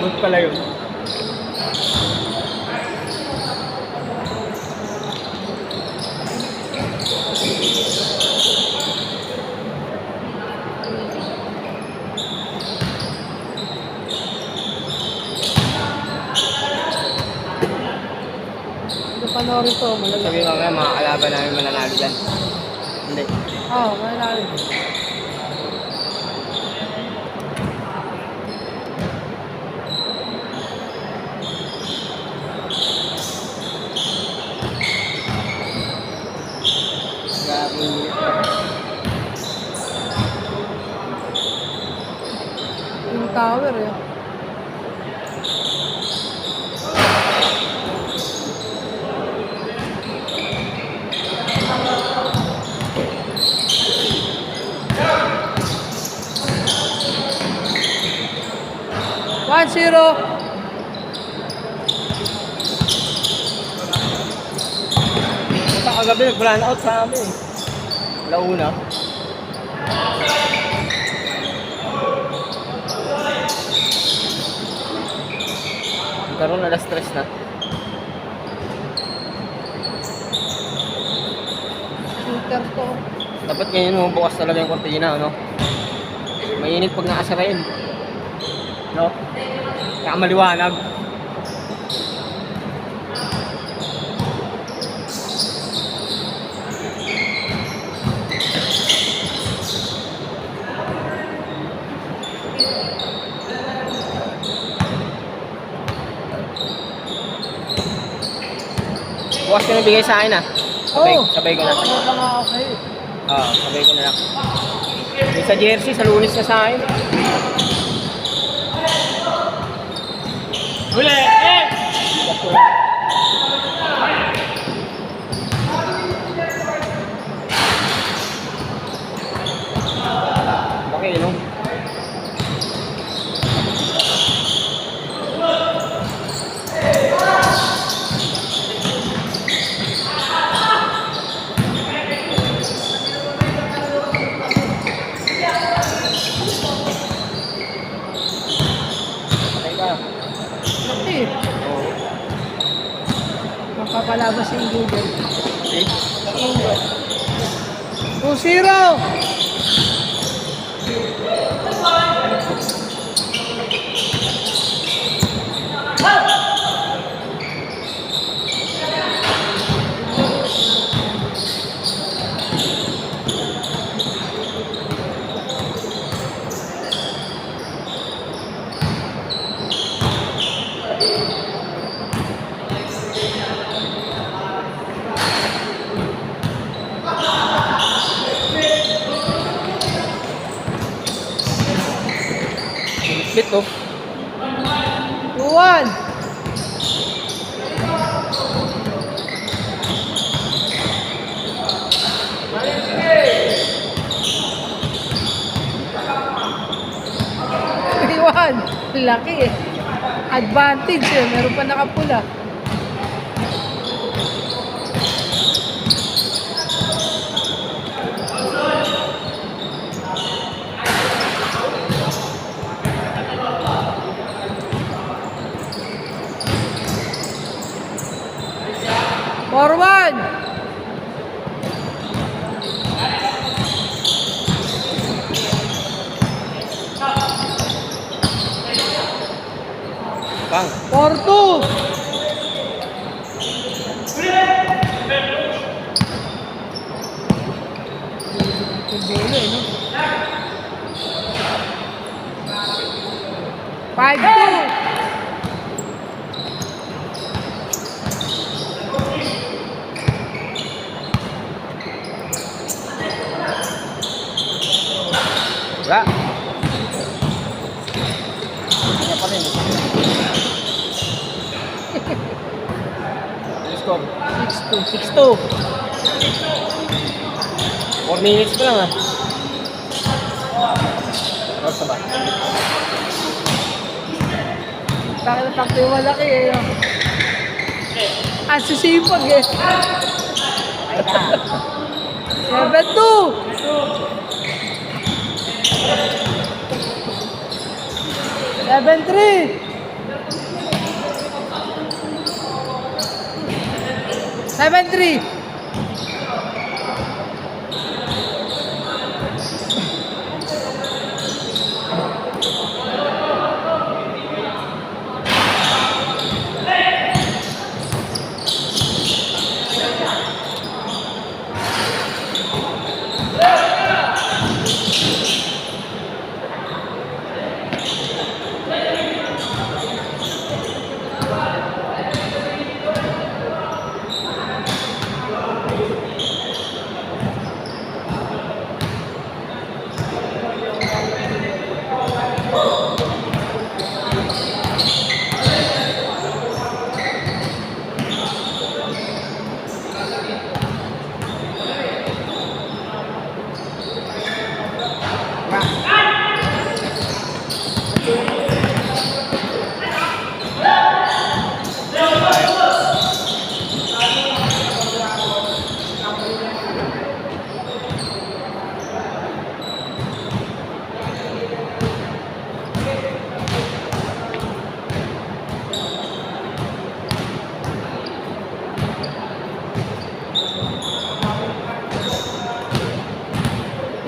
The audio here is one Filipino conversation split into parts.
Good pala yun. Panoorin ko, malala. Sabi mo kaya mga kalaban namin mananalo dyan. Hindi. Oo, malala. Grabe. Yung tower eh. One, zero. Sa kagabi nag-run out sa amin. Launa. Karoon alas 3 na. Shooter to. Dapat ngayon mo bukas talaga yung kortina, no? Mainit pag nakasara yun. No? Kaya maliwanag. Bukas ko na bigay sa akin, ah. Sabay ko na. Ano lang ako kayo? Oo, sabay ko na lang. Yung sa jersey, sa Lunes na sa akin. Huli! Eh! Okay, no? Okay ka. Laki. Oo. Mapapalabas yung Google. Okay. Google. 2-0. Bit, oh. 2-1. Iwan. Laki eh. Advantage eh. Meron pa nakapula. Forward! Bang. 4-2! Dulo eh, no? 5-2! Wala. Wala pa rin. Score. 6-2. 6-2. 4 minutes pa lang, ah. Basta ba? Bakit natakto yung malaki eh. No? Ah, sisipag eh. 7-2! 7-3! Seven, three.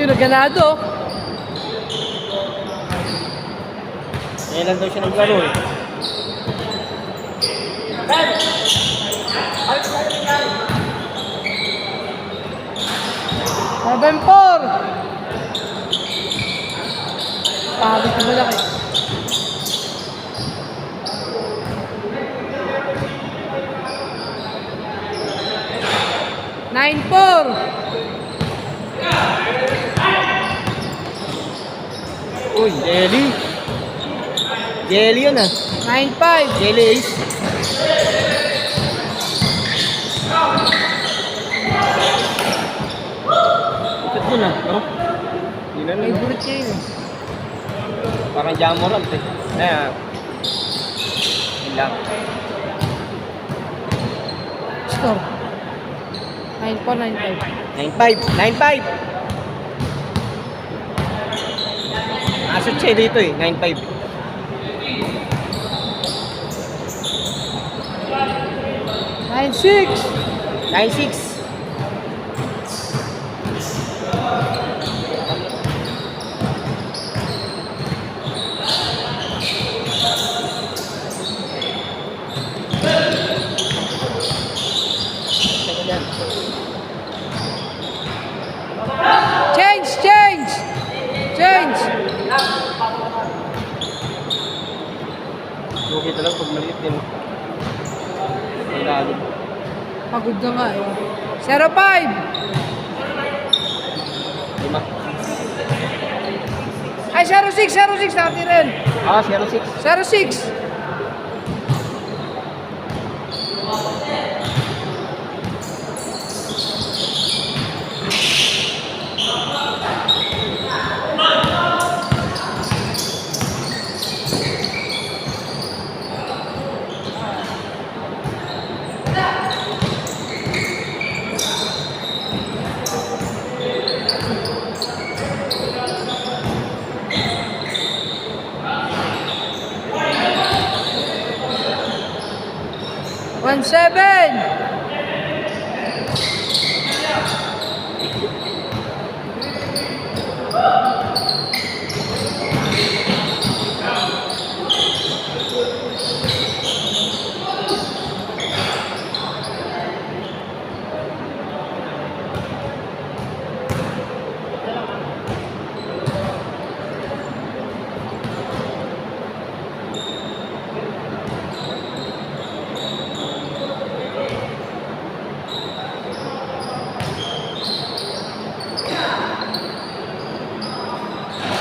Yun, ganado. Ngayon lang daw siya naglaro eh. Seven, four. Pagod na malaki. Nine, four. Uy, Jelly. Jelly yun ah. Nine, five. Jelly Ace. Ikot mo na, no? Yun na lang. Favorite niya yun. Parang Jamorant eh. Ayan. Yun lang. Score. 9-4, 9-5. 9-5. 9-5. Asot siya dito eh. 9-5. 9-6. 9-6. Change, change. Change. Lugi talaga pag maliit din. Ilalim. Pagod na nga eh. 0-5. 5. Ay, 0-6, 0-6. Dati rin. Ah, 0-6. 0-6. One, seven.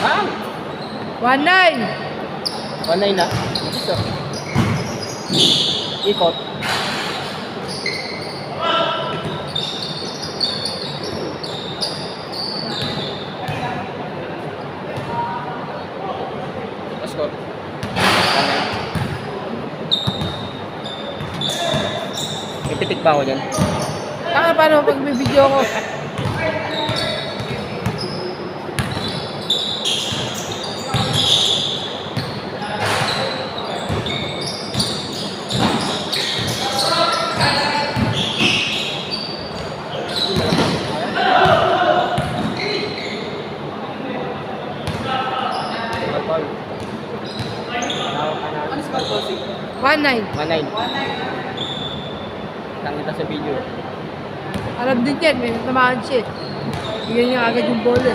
Ah! 1-9. 1-9 na. Gusto. Ikot. Score. 1-9. Ipitik pa ako dyan. Paano pag may video ko? 1-9. 1-9. Kita sa video. Alam din yan, may natamaan siya. Bigyan niya agad yung bola.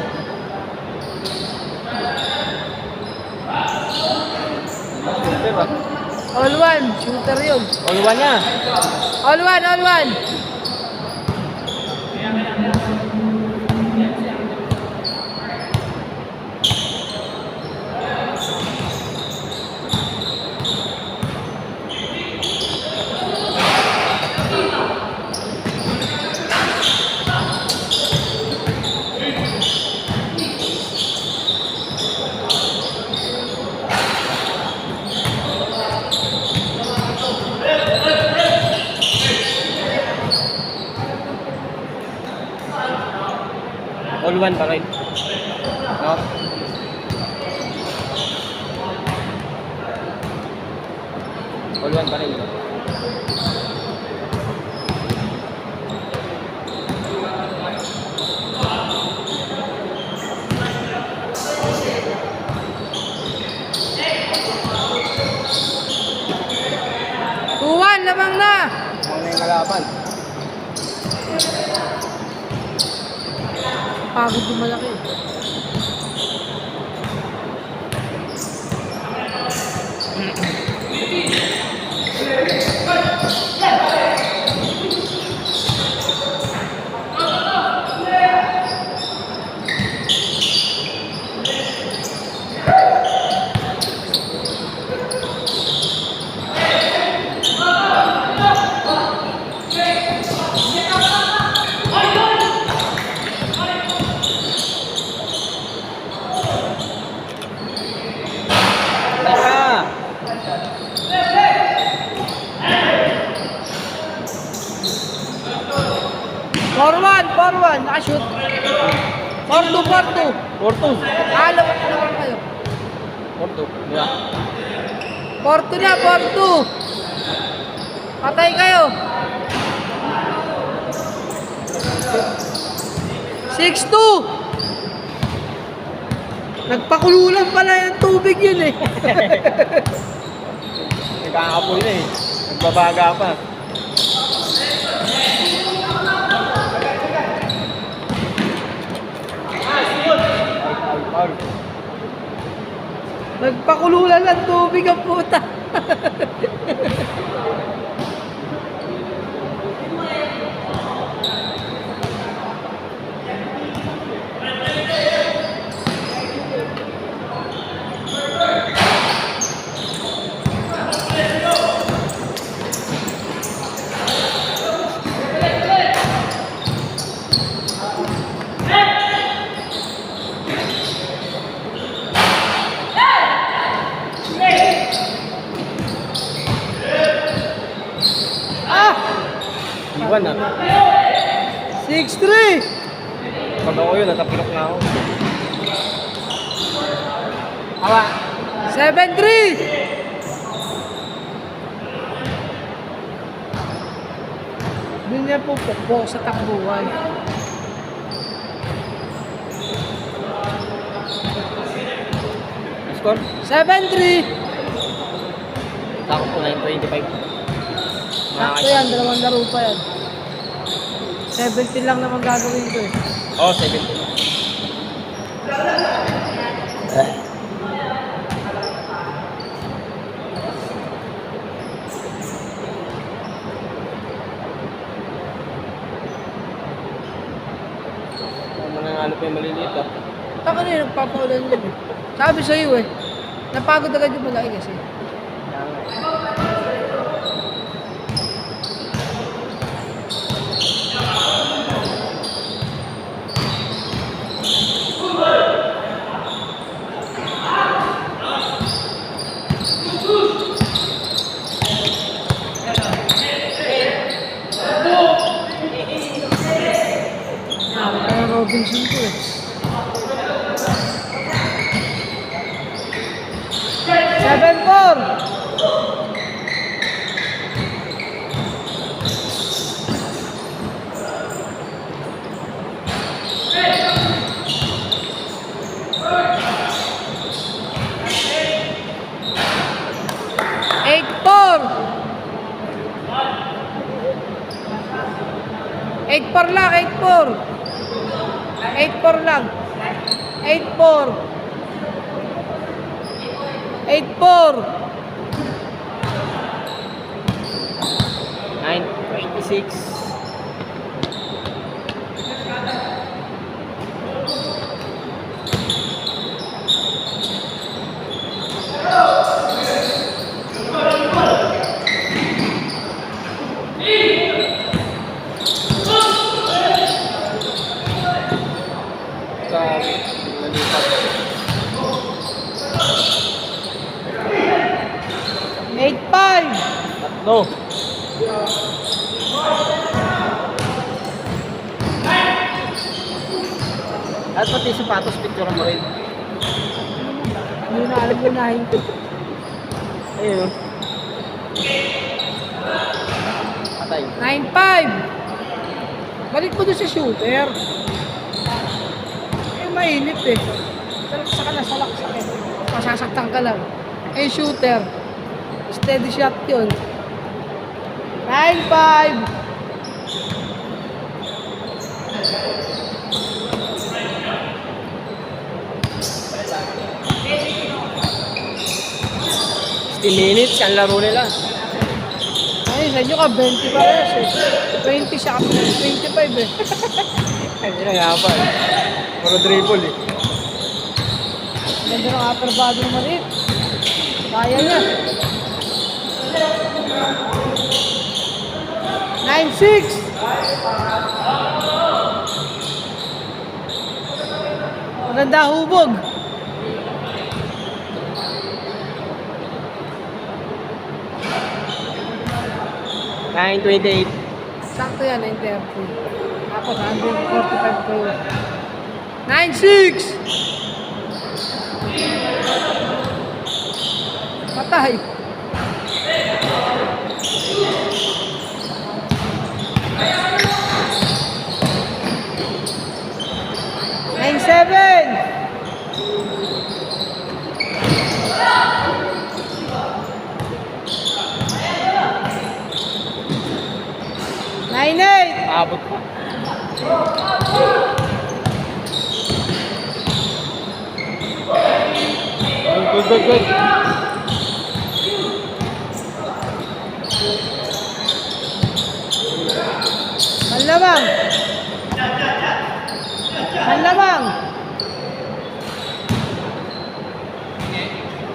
Super ba? All one, shooter yun. All 1 niya. All one, all one. All 1 pa rin. No? All 1 pa rin. No? Tuwan, lamang na. Mga na yung kalaban. Pagod yung malaki. Teka! Forward, nakashoot. 4-2, 4-2. 4-2. Alam ko naman kayo. 4-2. Di ba? 4-2 na, 4-2. Patay kayo. 6-2. Nagpakululan pala yung tubig yun eh. Nagkakapoy na eh. Nagbabaga pa. Foul. Nagpakululan ng tubig ang puta. Iwan na. 6-3. Pag ako yun, natapilok na ako. Awa. 7-3. Doon niya po pokpok sa takbuhan. Score? 7-3. Tako po 9-25. Sakto yan, dalawang laro pa yan. 70 lang naman gagawin ko eh. Oh, 70. Mananalo pa yung maliliit ah. Taka na yun, nagpapaulan yun eh. Sabi sa'yo eh, napagod agad yung malaki kasi. Robinson ko eh. 7-4. 8-4 lang, 8-4. 8-4 lang. 8-4. 8-4. 9:26. Grabe, nalipat. 8-5. Tatlo. At pati sapatos, picture mo rin. Hindi na alam ko na hindi. Ayun. Patay. 9-5. Balik mo doon sa shooter. Eh, mainit eh. Sa ka na, salaksak eh. Masasaktan ka lang. Eh, shooter. Steady shot yun. 9-5. Minutes ang laro nila. Ay, sa inyo ka, 20 pares eh. 20 siya kami, 25 eh. Hindi na nga pa. Puro dribble eh. Ganda ng upper body ng maliit. Kaya niya. 9-6. Maganda hubog. Nine 28. Sakto yan, 9-30. Tapos 145 kayo. 9-6. Patay. Nine seven. Nine eight. Abot pa. Good. Malamang. Malamang.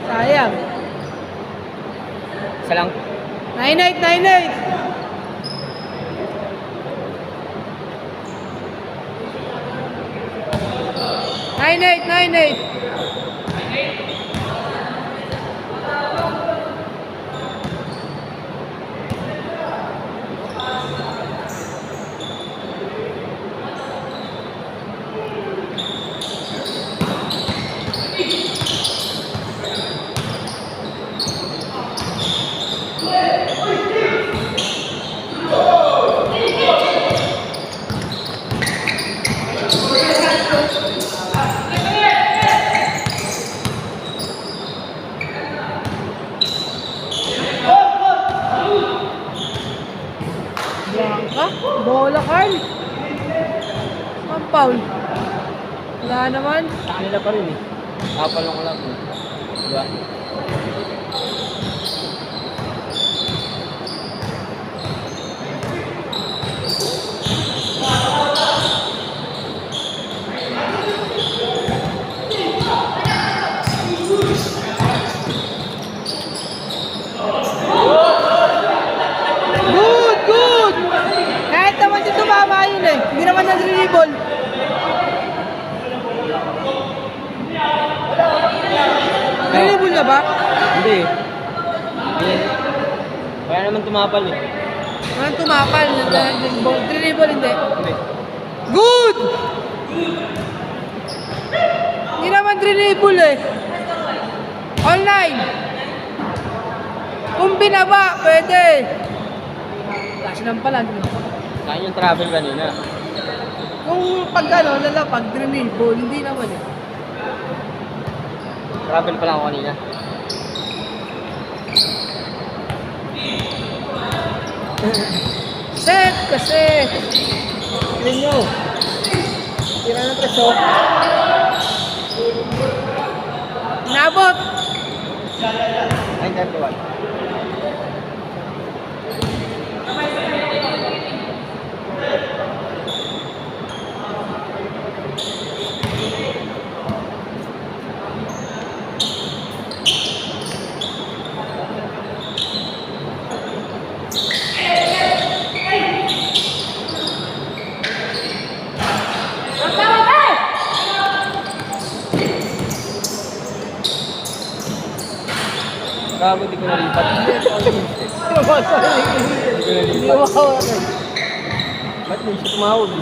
Sayang. Isa lang. 9-8, 9-8. Nine eight, 9-8. Blanca? Bola, Carl. Ang foul. Wala naman. Sa kanila pa rin eh. Kapalong ko lang. Diba? Good! Kahit naman dito tumama yun eh. Hindi naman nag-dribble. Dribble na ba? Hindi. Hindi. Kaya naman tumapal eh. Walang tumakal. Dribble hindi. Hindi. Good! Hindi naman dribble eh. Online. Kung binaba, pwede. Kasi lang pala. Saan yung travel kanina? Kung pag ano, lalapag, dribble, hindi naman eh. Travel pa lang ako kanina. Set kasi. screen nyo. Tira ng preso. Inabot! 9:31. Gago, di ko nalipat. Hindi ko nalipat. Hindi ko makawala. Ba't hindi siya tumawag?